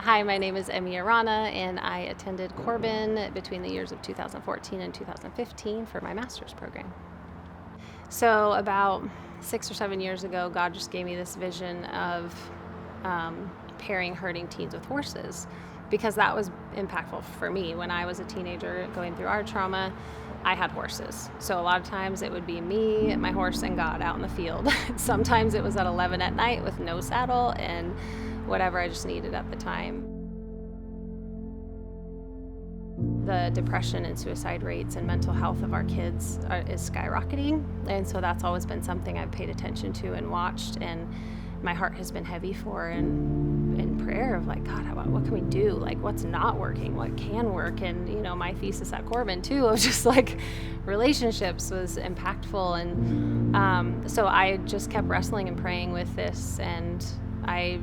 Hi, my name is Emmy Arana, and I attended Corban between the years of 2014 and 2015 for my master's program. So about 6 or 7 years ago, God just gave me this vision of pairing herding teens with horses, because that was impactful for me. When I was a teenager going through our trauma, I had horses. So a lot of times it would be me, my horse, and God out in the field. Sometimes it was at 11 at night with no saddle and whatever I just needed at the time. The depression and suicide rates and mental health of our kids is skyrocketing. And so that's always been something I've paid attention to and watched. And my heart has been heavy for in prayer of like, God, what can we do? Like, what's not working? What can work? And, my thesis at Corban too of just like relationships was impactful. And so I just kept wrestling and praying with this. And I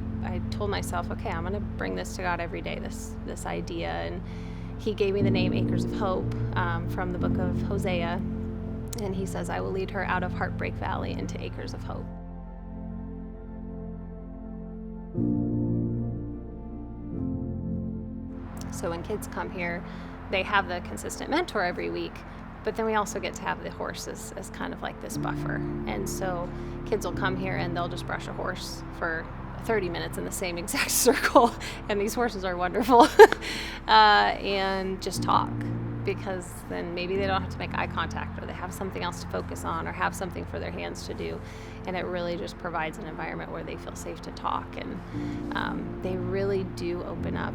told myself, okay, I'm going to bring this to God every day, this idea. And he gave me the name Acres of Hope from the book of Hosea. And he says, I will lead her out of Heartbreak Valley into Acres of Hope. So when kids come here, they have the consistent mentor every week, but then we also get to have the horse as kind of like this buffer. And so kids will come here and they'll just brush a horse for 30 minutes in the same exact circle. And these horses are wonderful. And just talk, because then maybe they don't have to make eye contact, or they have something else to focus on, or have something for their hands to do. And it really just provides an environment where they feel safe to talk. And they really do open up.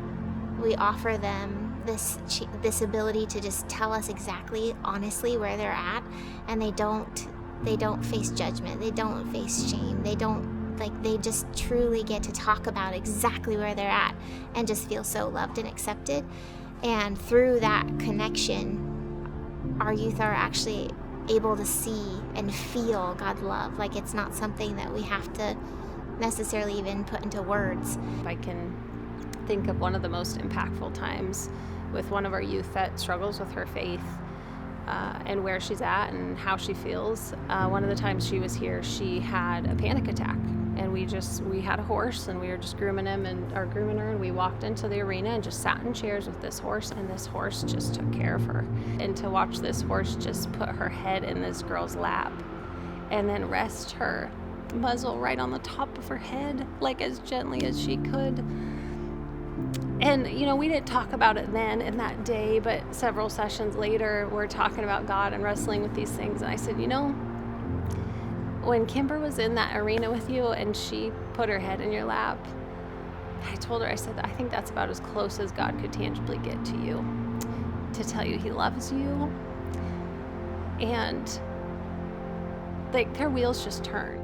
We offer them this ability to just tell us exactly, honestly, where they're at, and they don't face judgment, they don't face shame, they just truly get to talk about exactly where they're at and just feel so loved and accepted. And through that connection, our youth are actually able to see and feel God's love. Like, it's not something that we have to necessarily even put into words. I can think of one of the most impactful times with one of our youth that struggles with her faith and where she's at and how she feels. One of the times she was here, she had a panic attack, and we had a horse, and we were just grooming her, and we walked into the arena and just sat in chairs with this horse, and this horse just took care of her. And to watch this horse just put her head in this girl's lap and then rest her muzzle right on the top of her head, like as gently as she could. And, we didn't talk about it then in that day, but several sessions later, we're talking about God and wrestling with these things. And I said, when Kimber was in that arena with you and she put her head in your lap, I told her, I said, I think that's about as close as God could tangibly get to you, to tell you he loves you. And their wheels just turn.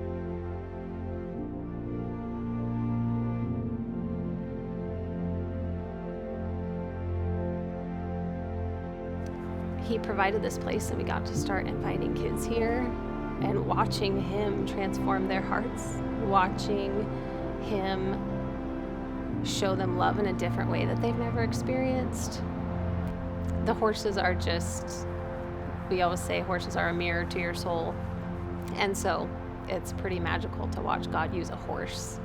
He provided this place, and we got to start inviting kids here and watching him transform their hearts, watching him show them love in a different way that they've never experienced. The horses are we always say horses are a mirror to your soul. And so it's pretty magical to watch God use a horse